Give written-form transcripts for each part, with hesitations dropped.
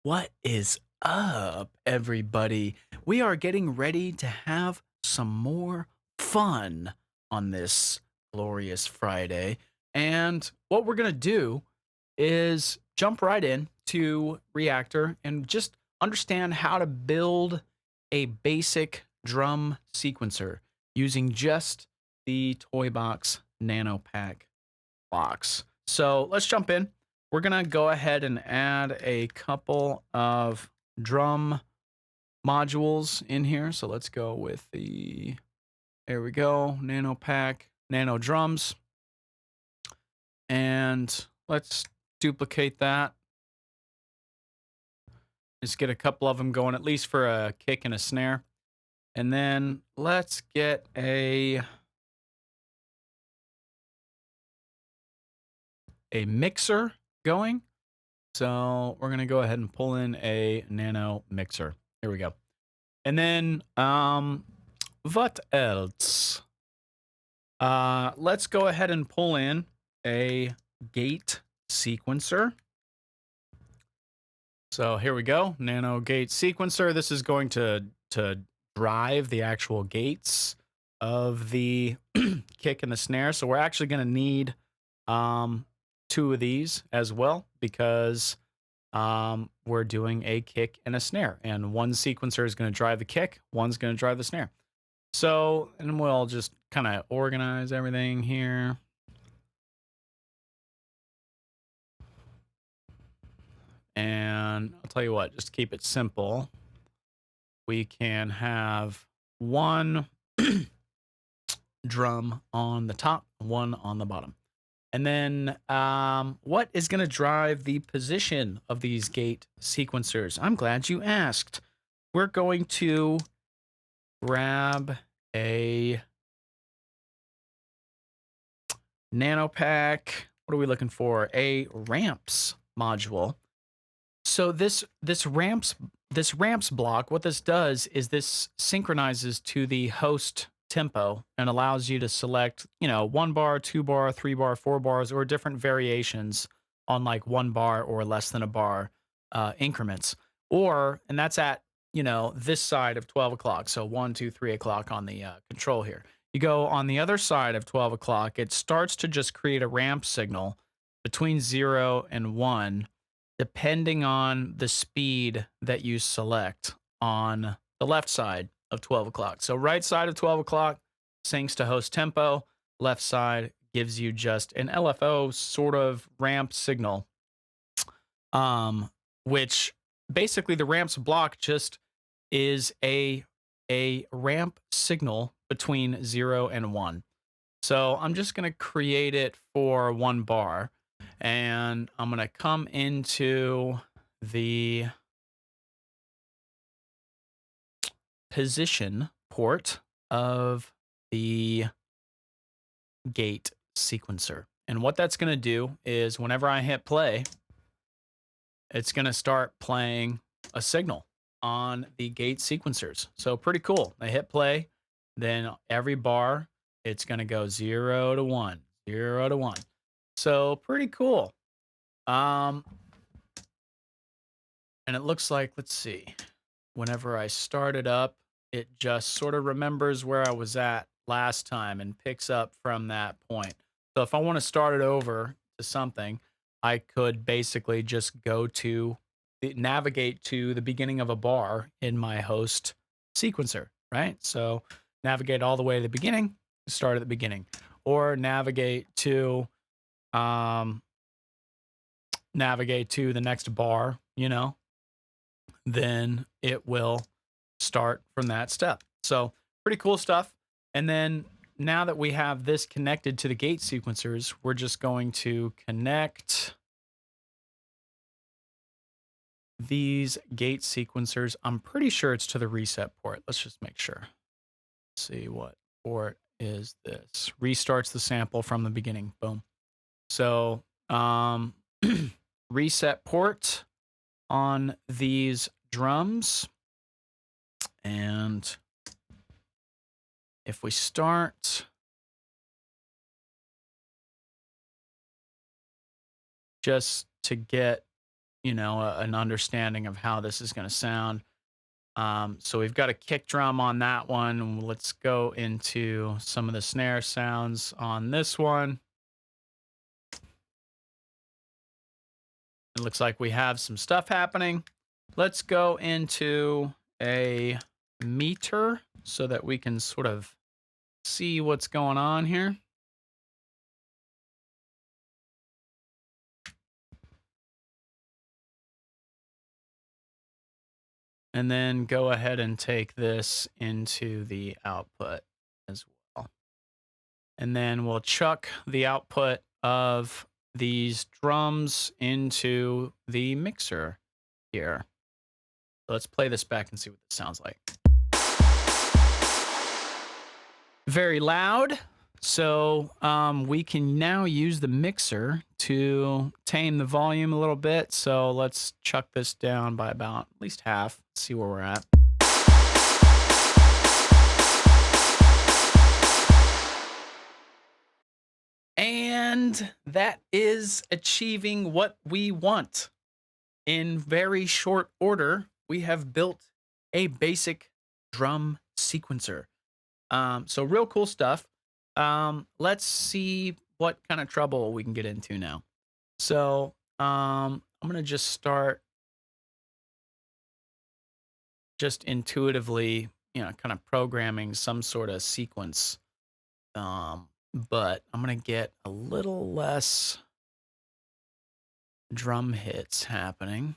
What is up, everybody? We are getting ready to have some more fun on this glorious Friday. And what we're going to do is jump right in to Reactor and just understand how to build a basic drum sequencer using just the TOYBOX Nano Pack box. So let's jump in. We're going to go ahead and add a couple of drum modules in here. So let's go with there we go, Nano Pack, Nano Drums. And let's duplicate that. Just get a couple of them going, at least for a kick and a snare. And then let's get a mixer going. So we're going to go ahead and pull in a nano mixer. Here we go. And then, what else? Let's go ahead and pull in a gate sequencer. So here we go, nano gate sequencer. This is going to drive the actual gates of the kick and the snare. So we're actually going to need two of these as well because we're doing a kick and a snare, and one sequencer is going to drive the kick, one's going to drive the snare. So, and we'll just kind of organize everything here. And I'll tell you what, just to keep it simple, we can have one drum on the top, one on the bottom. And then what is going to drive the position of these gate sequencers? I'm glad you asked. We're going to grab a nano pack. What are we looking for? A ramps module. So this ramps block, what this does is this synchronizes to the host tempo and allows you to select, 1 bar, 2 bar, 3 bar, 4 bars, or different variations on like 1 bar or less than a bar increments. And that's at, this side of 12 o'clock. So 1, 2, 3 o'clock on the control here. You go on the other side of 12 o'clock, it starts to just create a ramp signal between 0 and 1, depending on the speed that you select on the left side of 12 o'clock. So right side of 12 o'clock syncs to host tempo. Left side gives you just an LFO sort of ramp signal, which basically the ramps block just is a ramp signal between 0 and 1. So I'm just going to create it for 1 bar. And I'm going to come into the position port of the gate sequencer. And what that's going to do is whenever I hit play, it's going to start playing a signal on the gate sequencers. So pretty cool. I hit play, then every bar, it's going to go 0 to 1, 0 to 1. So pretty cool. And it looks like, let's see, whenever I start it up, it just sort of remembers where I was at last time and picks up from that point. So if I want to start it over to something, I could basically just navigate to the beginning of a bar in my host sequencer, right? So navigate all the way to the beginning, start at the beginning, or navigate to the next bar, then it will start from that step. So pretty cool stuff. And then now that we have this connected to the gate sequencers, we're just going to connect these gate sequencers. I'm pretty sure it's to the reset port. Let's just make sure. Let's see, what port is this? Restarts the sample from the beginning. Boom. So reset port on these drums. And if we start just to get you know, an understanding of how this is going to sound. So we've got a kick drum on that one. Let's go into some of the snare sounds on this one. It looks like we have some stuff happening. Let's go into a meter so that we can sort of see what's going on here. And then go ahead and take this into the output as well. And then we'll chuck the output of these drums into the mixer here. So let's play this back and see what this sounds like. Very loud. So we can now use the mixer to tame the volume a little bit. So let's chuck this down by about at least half, see where we're at. And that is achieving what we want. In very short order, we have built a basic drum sequencer. So real cool stuff. Let's see what kind of trouble we can get into now. So I'm gonna just start just intuitively, you know, kind of programming some sort of sequence. But I'm gonna get a little less drum hits happening.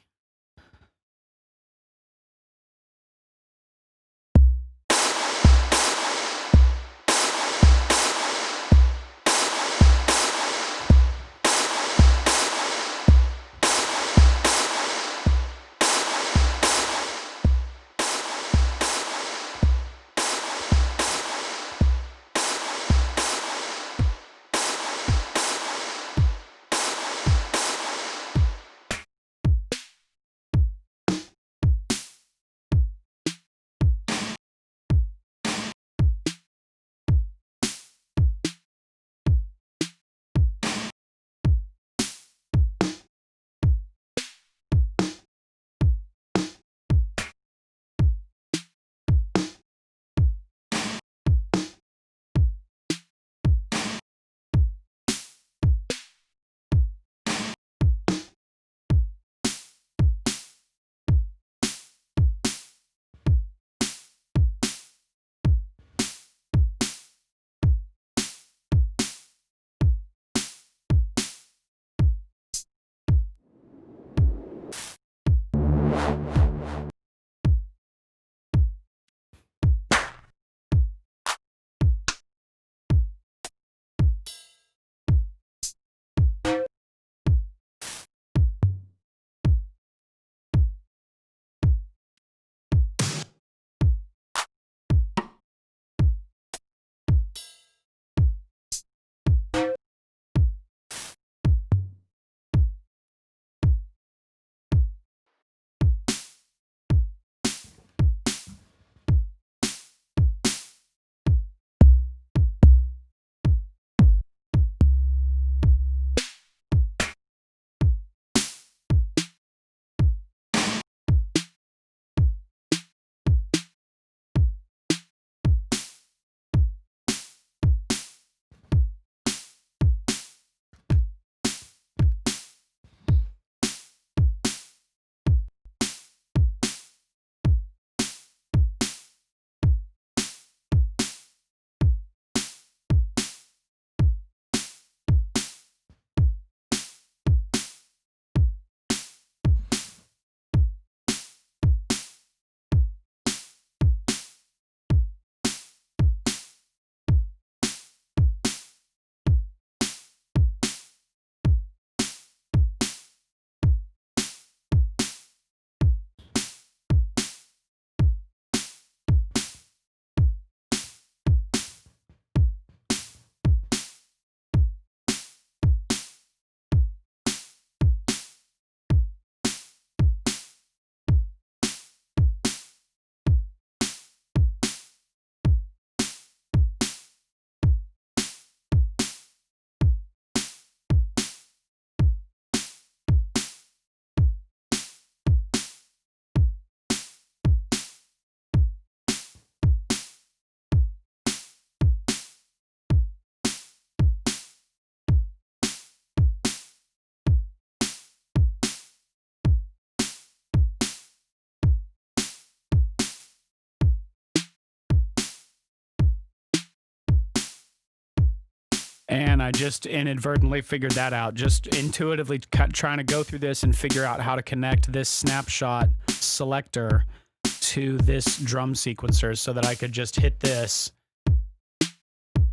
And I just inadvertently figured that out, just intuitively trying to go through this and figure out how to connect this snapshot selector to this drum sequencer so that I could just hit this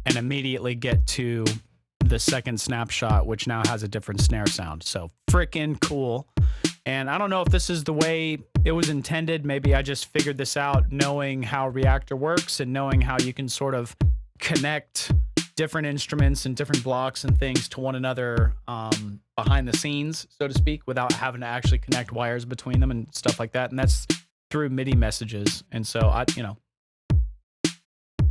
and immediately get to the second snapshot, which now has a different snare sound. So freaking cool. And I don't know if this is the way it was intended. Maybe I just figured this out knowing how Reactor works and knowing how you can sort of connect different instruments and different blocks and things to one another behind the scenes, so to speak, without having to actually connect wires between them and stuff like that. And that's through MIDI messages. And so I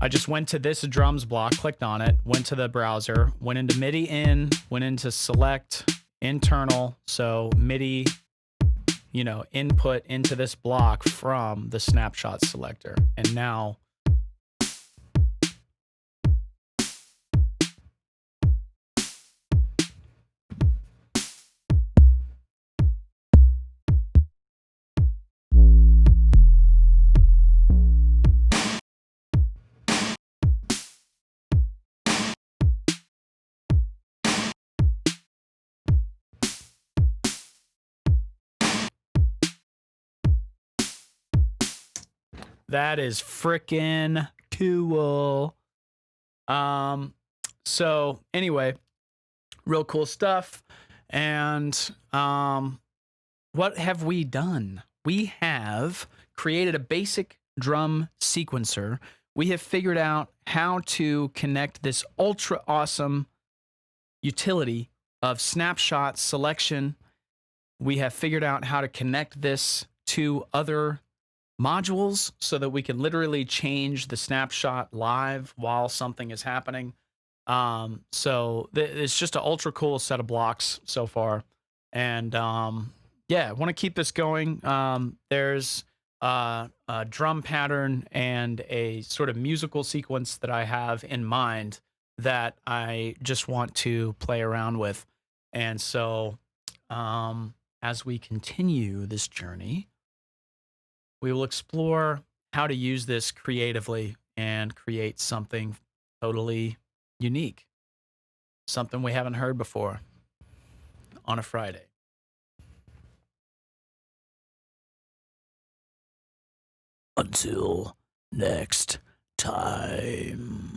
just went to this drums block, clicked on it, went to the browser, went into MIDI in, went into select internal. So MIDI, input into this block from the snapshot selector. And now that is freaking cool. So anyway, real cool stuff. And what have we done? We have created a basic drum sequencer. We have figured out how to connect this ultra awesome utility of snapshot selection. We have figured out how to connect this to other modules so that we can literally change the snapshot live while something is happening. So it's just an ultra cool set of blocks so far. And yeah, I want to keep this going. There's a drum pattern and a sort of musical sequence that I have in mind that I just want to play around with. And so as we continue this journey, we will explore how to use this creatively and create something totally unique, something we haven't heard before on a Friday. Until next time.